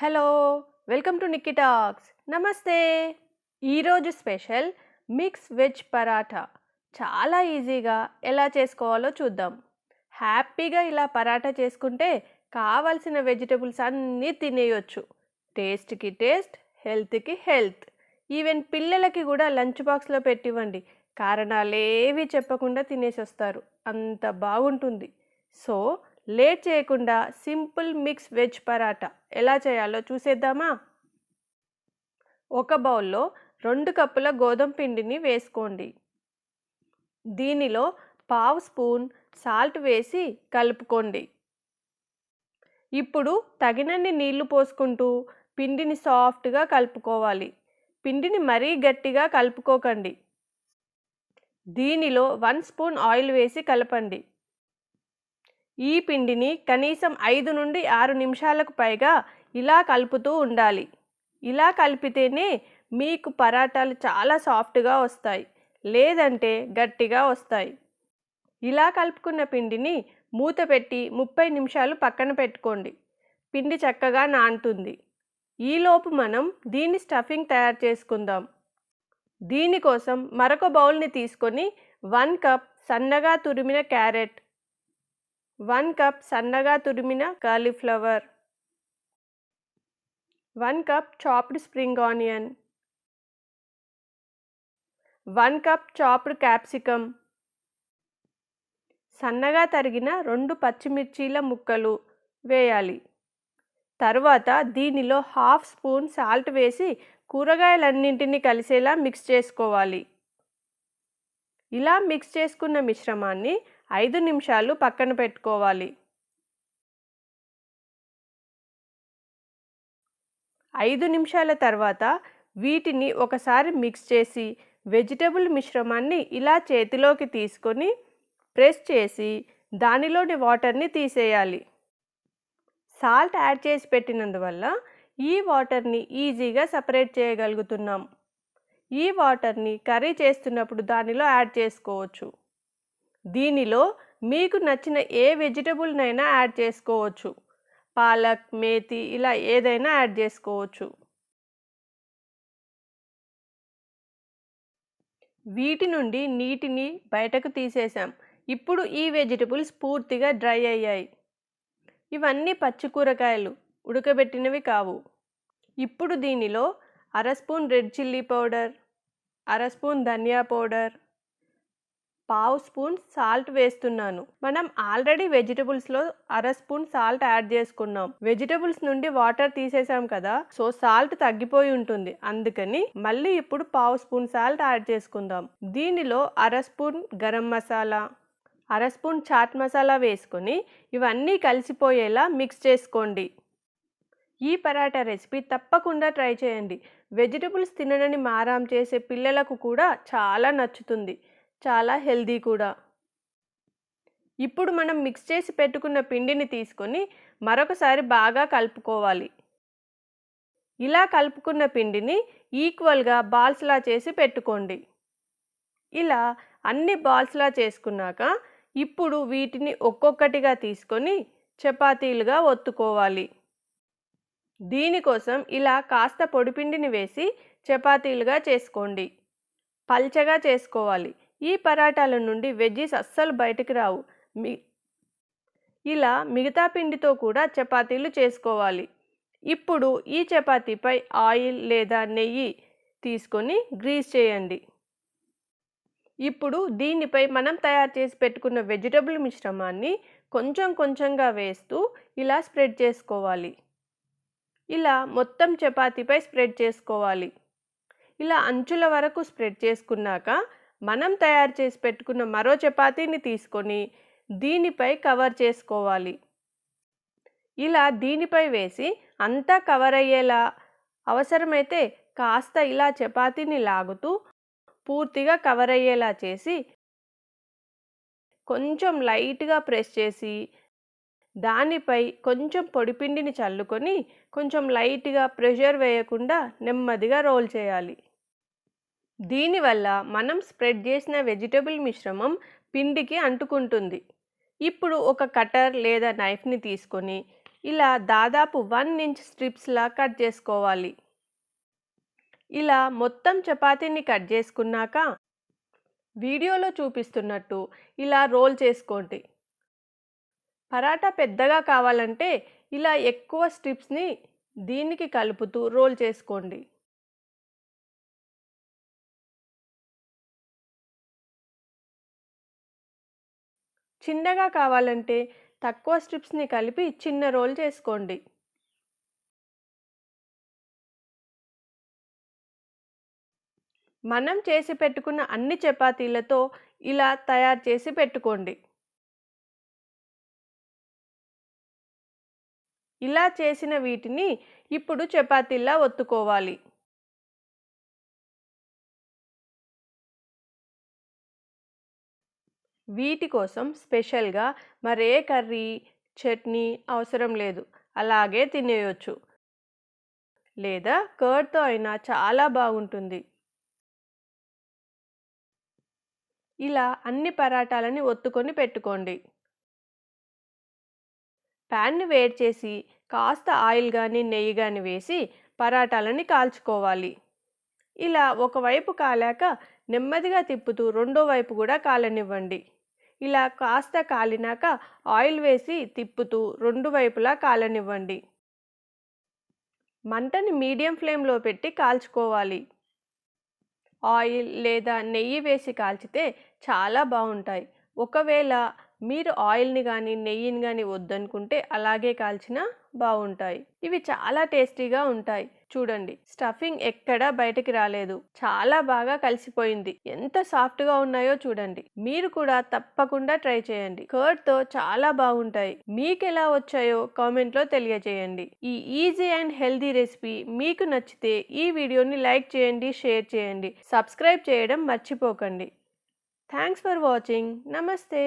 Hello welcome to Nikki talks. నమస్తే. ఈరోజు special mix veg paratha చాలా ఈజీగా ఎలా చేసుకోవాలో చూద్దాం. హ్యాపీగా ఇలా పరాఠా చేసుకుంటే కావాల్సిన వెజిటబుల్స్ అన్నీ తినేయొచ్చు. టేస్ట్కి టేస్ట్, హెల్త్కి హెల్త్. ఈవెన్ పిల్లలకి కూడా లంచ్ బాక్స్లో పెట్టివ్వండి, కారణాలేవి చెప్పకుండా తినేసి వస్తారు, అంత బాగుంటుంది. సో లేట్ చేయకుండా సింపుల్ మిక్స్ వెజ్ పరాటా ఎలా చేయాలో చూసేద్దామా? ఒక బౌల్లో 2 కప్పుల గోధుమ పిండిని వేసుకోండి. దీనిలో పావు స్పూన్ సాల్ట్ వేసి కలుపుకోండి. ఇప్పుడు తగినన్ని నీళ్లు పోసుకుంటూ పిండిని సాఫ్ట్గా కలుపుకోవాలి. పిండిని మరీ గట్టిగా కలుపుకోకండి. దీనిలో 1 స్పూన్ ఆయిల్ వేసి కలపండి. ఈ పిండిని కనీసం 5 నుండి 6 నిమిషాలకు పైగా ఇలా కలుపుతూ ఉండాలి. ఇలా కలిపితేనే మీకు పరాటాలు చాలా సాఫ్ట్గా వస్తాయి, లేదంటే గట్టిగా వస్తాయి. ఇలా కలుపుకున్న పిండిని మూత పెట్టి 30 నిమిషాలు పక్కన పెట్టుకోండి. పిండి చక్కగా నానుతుంది. ఈలోపు మనం దీని స్టఫింగ్ తయారు చేసుకుందాం. దీనికోసం మరొక బౌల్ని తీసుకొని 1 కప్ సన్నగా తురిమిన క్యారెట్, 1 కప్ సన్నగా తురిమిన cauliflower, 1 cup chopped spring onion, 1 cup chopped capsicum, సన్నగా తరిగిన 2 పచ్చిమిర్చీల ముక్కలు వేయాలి. తర్వాత దీనిలో హాఫ్ స్పూన్ సాల్ట్ వేసి కూరగాయలన్నింటినీ కలిసేలా మిక్స్ చేసుకోవాలి. ఇలా మిక్స్ చేసుకున్న మిశ్రమాన్ని 5 నిమిషాలు పక్కన పెట్టుకోవాలి. 5 నిమిషాల తర్వాత వీటిని ఒకసారి మిక్స్ చేసి వెజిటబుల్ మిశ్రమాన్ని ఇలా చేతిలోకి తీసుకొని ప్రెస్ చేసి దానిలోని వాటర్ని తీసేయాలి. సాల్ట్ యాడ్ చేసి పెట్టినందువల్ల ఈ వాటర్ని ఈజీగా సపరేట్ చేయగలుగుతున్నాం. ఈ వాటర్ని కర్రీ చేస్తున్నప్పుడు దానిలో యాడ్ చేసుకోవచ్చు. దీనిలో మీకు నచ్చిన ఏ వెజిటబుల్నైనా యాడ్ చేసుకోవచ్చు. పాలక్, మేతి ఇలా ఏదైనా యాడ్ చేసుకోవచ్చు. వీటి నుండి నీటిని బయటకు తీసేసాం. ఇప్పుడు ఈ వెజిటబుల్స్ పూర్తిగా డ్రై అయ్యాయి. ఇవన్నీ పచ్చి కూరగాయలు, ఉడకబెట్టినవి కావు. ఇప్పుడు దీనిలో 1/2 spoon red chilli powder, 1/2 spoon ధనియా పౌడర్, పావు స్పూన్ సాల్ట్ వేస్తున్నాను. మనం ఆల్రెడీ వెజిటబుల్స్లో 1/2 స్పూన్ సాల్ట్ యాడ్ చేసుకున్నాం. వెజిటబుల్స్ నుండి వాటర్ తీసేసాం కదా, సో సాల్ట్ తగ్గిపోయి ఉంటుంది. అందుకని మళ్ళీ ఇప్పుడు పావు స్పూన్ సాల్ట్ యాడ్ చేసుకుందాం. దీనిలో 1/2 స్పూన్ గరం మసాలా, 1/2 స్పూన్ చాట్ మసాలా వేసుకొని ఇవన్నీ కలిసిపోయేలా మిక్స్ చేసుకోండి. ఈ పరాటా రెసిపీ తప్పకుండా ట్రై చేయండి. వెజిటబుల్స్ తిననని మారాం చేసే పిల్లలకు కూడా చాలా నచ్చుతుంది. చాలా హెల్దీ కూడా. ఇప్పుడు మనం మిక్స్ చేసి పెట్టుకున్న పిండిని తీసుకొని మరొకసారి బాగా కలుపుకోవాలి. ఇలా కలుపుకున్న పిండిని ఈక్వల్గా బాల్స్లా చేసి పెట్టుకోండి. ఇలా అన్ని బాల్స్లా చేసుకున్నాక ఇప్పుడు వీటిని ఒక్కొక్కటిగా తీసుకొని చపాతీలుగా ఒత్తుకోవాలి. దీనికోసం ఇలా కాస్త పొడిపిండిని వేసి చపాతీలుగా చేసుకోండి. పల్చగా చేసుకోవాలి. ఈ పరాటాల నుండి వెజ్జీస్ అస్సలు బయటికి రావు. ఇలా మిగతా పిండితో కూడా చపాతీలు చేసుకోవాలి. ఇప్పుడు ఈ చపాతీపై ఆయిల్ లేదా నెయ్యి తీసుకొని గ్రీస్ చేయండి. ఇప్పుడు దీనిపై మనం తయారు చేసి పెట్టుకున్న వెజిటబుల్ మిశ్రమాన్ని కొంచెం కొంచెంగా వేస్తూ ఇలా స్ప్రెడ్ చేసుకోవాలి. ఇలా మొత్తం చపాతీపై స్ప్రెడ్ చేసుకోవాలి. ఇలా అంచుల వరకు స్ప్రెడ్ చేసుకున్నాక మనం తయారు చేసి పెట్టుకున్న మరో చపాతీని తీసుకొని దీనిపై కవర్ చేసుకోవాలి. ఇలా దీనిపై వేసి అంతా కవర్ అయ్యేలా, అవసరమైతే కాస్త ఇలా చపాతీని లాగుతూ పూర్తిగా కవర్ అయ్యేలా చేసి కొంచెం లైట్గా ప్రెస్ చేసి దానిపై కొంచెం పొడిపిండిని చల్లుకొని కొంచెం లైట్గా ప్రెషర్ వేయకుండా నెమ్మదిగా రోల్ చేయాలి. దీనివల్ల మనం స్ప్రెడ్ చేసిన వెజిటబుల్ మిశ్రమం పిండికి అంటుకుంటుంది. ఇప్పుడు ఒక కటర్ లేదా నైఫ్ని తీసుకొని ఇలా దాదాపు 1 ఇంచ్ స్ట్రిప్స్లా కట్ చేసుకోవాలి. ఇలా మొత్తం చపాతీని కట్ చేసుకున్నాక వీడియోలో చూపిస్తున్నట్టు ఇలా రోల్ చేసుకోండి. పరాటా పెద్దగా కావాలంటే ఇలా ఎక్కువ స్ట్రిప్స్ని దీనికి కలుపుతూ రోల్ చేసుకోండి. చిన్నగా కావాలంటే తక్కువ స్ట్రిప్స్ని కలిపి చిన్న రోల్ చేసుకోండి. మనం చేసి పెట్టుకున్న అన్ని చపాతీలతో ఇలా తయారు చేసి పెట్టుకోండి. ఇలా చేసిన వీటిని ఇప్పుడు చపాతీల్లా ఒత్తుకోవాలి. వీటి కోసం స్పెషల్గా మరే కర్రీ, చట్నీ అవసరం లేదు. అలాగే తినేయొచ్చు. లేదా కర్డ్తో అయినా చాలా బాగుంటుంది. ఇలా అన్ని పరాటాలని ఒత్తుకొని పెట్టుకోండి. ప్యాన్ని వేడి చేసి కాస్త ఆయిల్ కానీ నెయ్యి కానీ వేసి పరాటాలని కాల్చుకోవాలి. ఇలా ఒకవైపు కాలాక నెమ్మదిగా తిప్పుతూ రెండో వైపు కూడా కాలనివ్వండి. ఇలా కాస్త కాలినాక ఆయిల్ వేసి తిప్పుతూ రెండు వైపులా కాలనివ్వండి. మంటని మీడియం ఫ్లేమ్లో పెట్టి కాల్చుకోవాలి. ఆయిల్ లేదా నెయ్యి వేసి కాల్చితే చాలా బాగుంటాయి. ఒకవేళ మీరు ఆయిల్ని కానీ నెయ్యిని కానీ వద్దనుకుంటే అలాగే కాల్చినా బాగుంటాయి. ఇవి చాలా టేస్టీగా ఉంటాయి. చూడండి, స్టఫింగ్ ఎక్కడా బయటికి రాలేదు. చాలా బాగా కలిసిపోయింది. ఎంత సాఫ్ట్గా ఉన్నాయో చూడండి. మీరు కూడా తప్పకుండా ట్రై చేయండి. కర్డ్తో చాలా బాగుంటాయి. మీకు ఎలా వచ్చాయో కామెంట్లో తెలియజేయండి. ఈ ఈజీ అండ్ హెల్దీ రెసిపీ మీకు నచ్చితే ఈ వీడియోని లైక్ చేయండి, షేర్ చేయండి, సబ్స్క్రైబ్ చేయడం మర్చిపోకండి. Thanks for watching. నమస్తే.